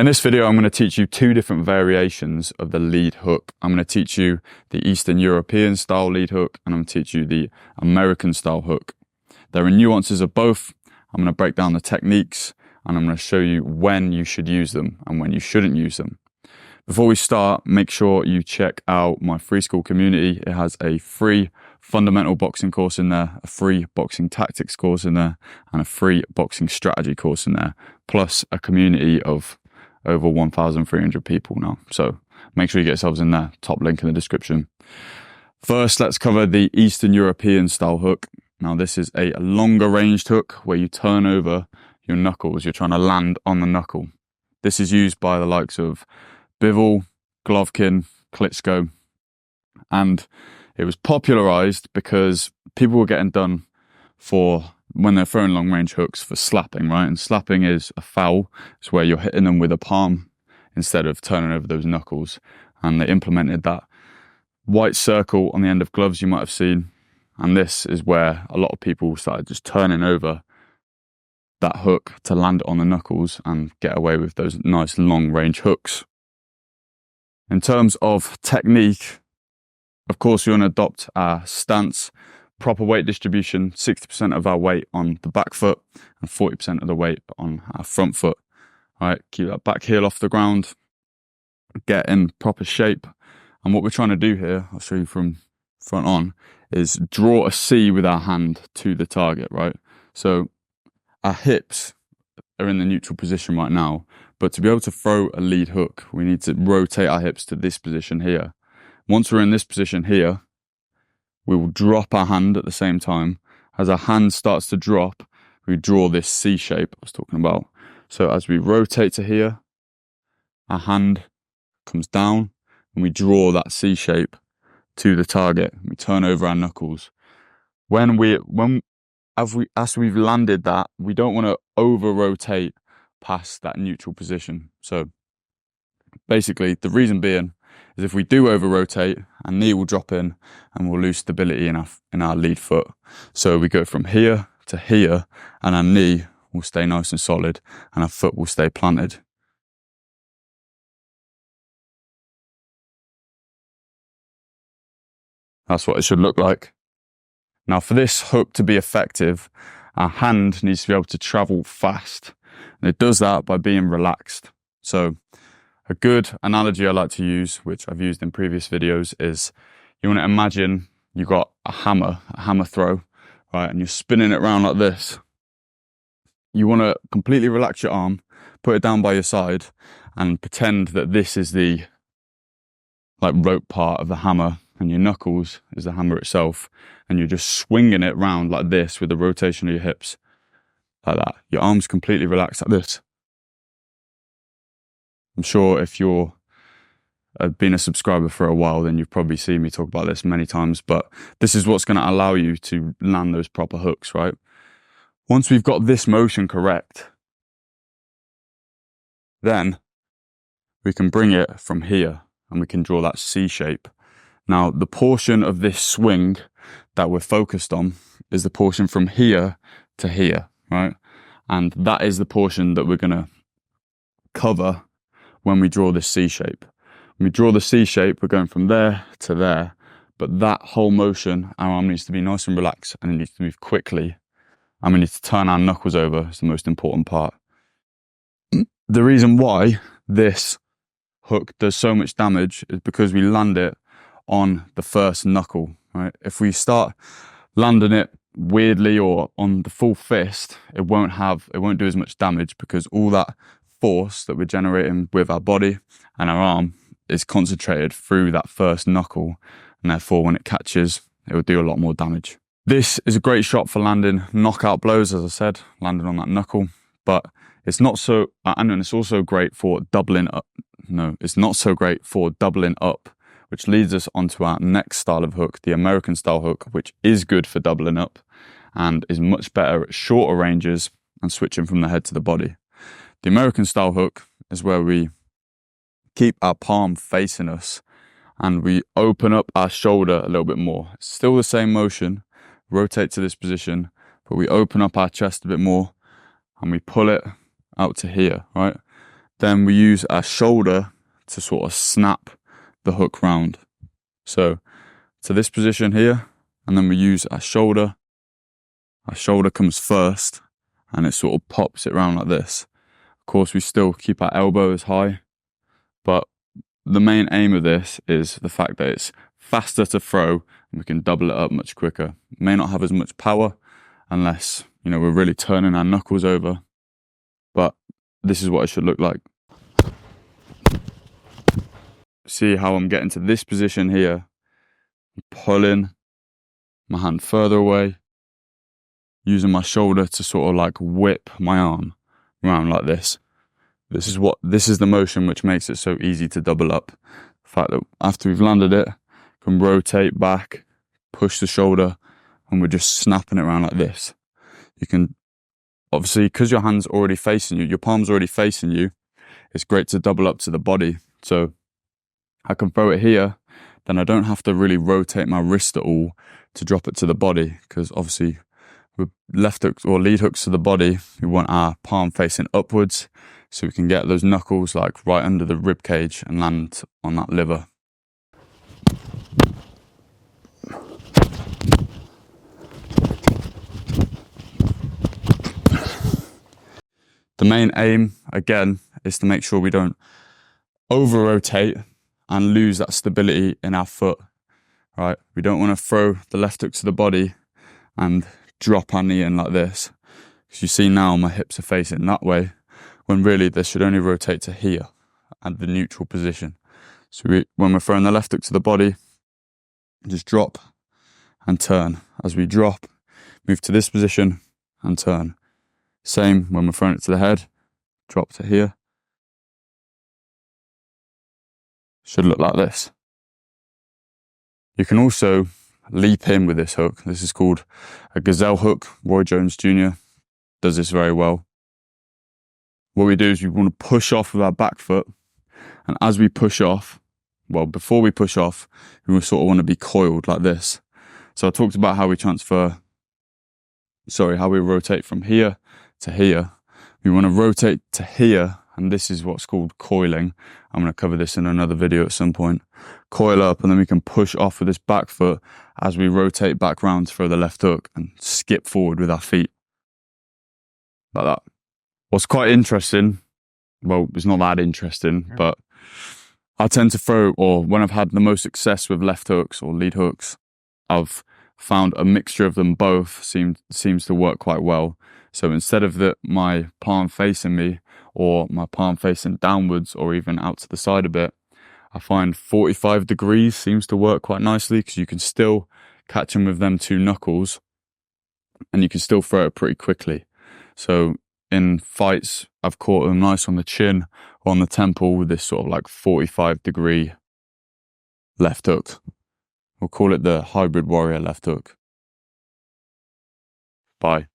In this video, I'm going to teach you two different variations of the lead hook. I'm going to teach you the Eastern European style lead hook, and I'm going to teach you the American style hook. There are nuances of both. I'm going to break down the techniques, and I'm going to show you when you should use them and when you shouldn't use them. Before we start, make sure you check out my free school community. It has a free fundamental boxing course in there, a free boxing tactics course in there, and a free boxing strategy course in there, plus a community of over 1,300 people now. So make sure you get yourselves in there. Top link in the description. First, let's cover the Eastern European style hook. Now, this is a longer ranged hook where you turn over your knuckles. You're trying to land on the knuckle. This is used by the likes of Bivol, Golovkin, Klitschko, and it was popularized because people were getting done for when they're throwing long range hooks for slapping, right? And slapping is a foul. It's where you're hitting them with a palm instead of turning over those knuckles. And they implemented that white circle on the end of gloves you might have seen. And this is where a lot of people started just turning over that hook to land it on the knuckles and get away with those nice long range hooks. In terms of technique, of course, you want to adopt our stance, proper weight distribution, 60% of our weight on the back foot and 40% of the weight on our front foot. All right, keep that back heel off the ground, get in proper shape. And what we're trying to do here, I'll show you from front on, is draw a C with our hand to the target, right? So our hips are in the neutral position right now, but to be able to throw a lead hook, we need to rotate our hips to this position here. Once we're in this position here, we will drop our hand at the same time. As our hand starts to drop, we draw this C shape I was talking about. So as we rotate to here, our hand comes down and we draw that C shape to the target. We turn over our knuckles. As we've landed that, we don't want to over rotate past that neutral position. So basically, the reason being is if we do over rotate, our knee will drop in and we'll lose stability in our lead foot. So we go from here to here and our knee will stay nice and solid and our foot will stay planted. That's what it should look like. Now, for this hook to be effective, our hand needs to be able to travel fast. And it does that by being relaxed. So a good analogy I like to use, which I've used in previous videos, is you want to imagine you got a hammer throw, right? And you're spinning it around like this. You want to completely relax your arm, put it down by your side, and pretend that this is the rope part of the hammer, and your knuckles is the hammer itself, and you're just swinging it around like this with the rotation of your hips, like that. Your arm's completely relaxed like this. I'm sure if you're been a subscriber for a while, then you've probably seen me talk about this many times, but this is what's going to allow you to land those proper hooks, right? Once we've got this motion correct, then we can bring it from here and we can draw that C shape. Now, the portion of this swing that we're focused on is the portion from here to here, right? And that is the portion that we're going to cover when we draw this C shape. When we draw the C shape, we're going from there to there, but that whole motion, our arm needs to be nice and relaxed and it needs to move quickly, and we need to turn our knuckles over. It's the most important part. The reason why this hook does so much damage is because we land it on the first knuckle, right? If we start landing it weirdly or on the full fist, it won't do as much damage because all that force that we're generating with our body and our arm is concentrated through that first knuckle, and therefore when it catches, it will do a lot more damage. This is a great shot for landing knockout blows, as I said, landing on that knuckle, but it's not so, and it's also great for doubling up. No, it's not so great for doubling up, which leads us onto our next style of hook, the American style hook, which is good for doubling up and is much better at shorter ranges and switching from the head to the body. The American style hook is where we keep our palm facing us and we open up our shoulder a little bit more. It's still the same motion, rotate to this position, but we open up our chest a bit more and we pull it out to here, right? Then we use our shoulder to sort of snap the hook round. So to this position here, and then we use our shoulder. Our shoulder comes first, and it sort of pops it round like this. Of course, we still keep our elbows high, but the main aim of this is the fact that it's faster to throw and we can double it up much quicker. It may not have as much power unless, we're really turning our knuckles over, but this is what it should look like. See how I'm getting to this position here, pulling my hand further away, using my shoulder to sort of like whip my arm around like this. This is the motion which makes it so easy to double up. The fact that after we've landed it, can rotate back, push the shoulder, and we're just snapping it around like this. You can, obviously, because your hand's already facing you, your palm's already facing you, it's great to double up to the body. So I can throw it here, then I don't have to really rotate my wrist at all to drop it to the body, because obviously with left hooks or lead hooks to the body, we want our palm facing upwards so we can get those knuckles like right under the rib cage and land on that liver. The main aim, again, is to make sure we don't over-rotate and lose that stability in our foot, right? We don't want to throw the left hook to the body and drop our knee in like this. Because you see now my hips are facing that way, when really they should only rotate to here at the neutral position. So when we're throwing the left hook to the body, just drop and turn. As we drop, move to this position and turn. Same when we're throwing it to the head, drop to here. Should look like this. You can also leap in with this hook. This is called a gazelle hook. Roy Jones Jr. does this very well. What we do is we want to push off with our back foot, and as we push off, before we push off, we sort of want to be coiled like this. So I talked about how we rotate from here to here. We want to rotate to here, and this is what's called coiling. I'm going to cover this in another video at some point. Coil up, and then we can push off with this back foot as we rotate back round to throw the left hook and skip forward with our feet. Like that. What's quite interesting, it's not that interesting, but I tend to throw, or when I've had the most success with left hooks or lead hooks, I've found a mixture of them both seems to work quite well. So instead of my palm facing me, or my palm facing downwards, or even out to the side a bit, I find 45 degrees seems to work quite nicely, because you can still catch them with them two knuckles, and you can still throw it pretty quickly. So in fights, I've caught them nice on the chin or on the temple with this sort of like 45-degree left hook. We'll call it the hybrid warrior left hook. Bye.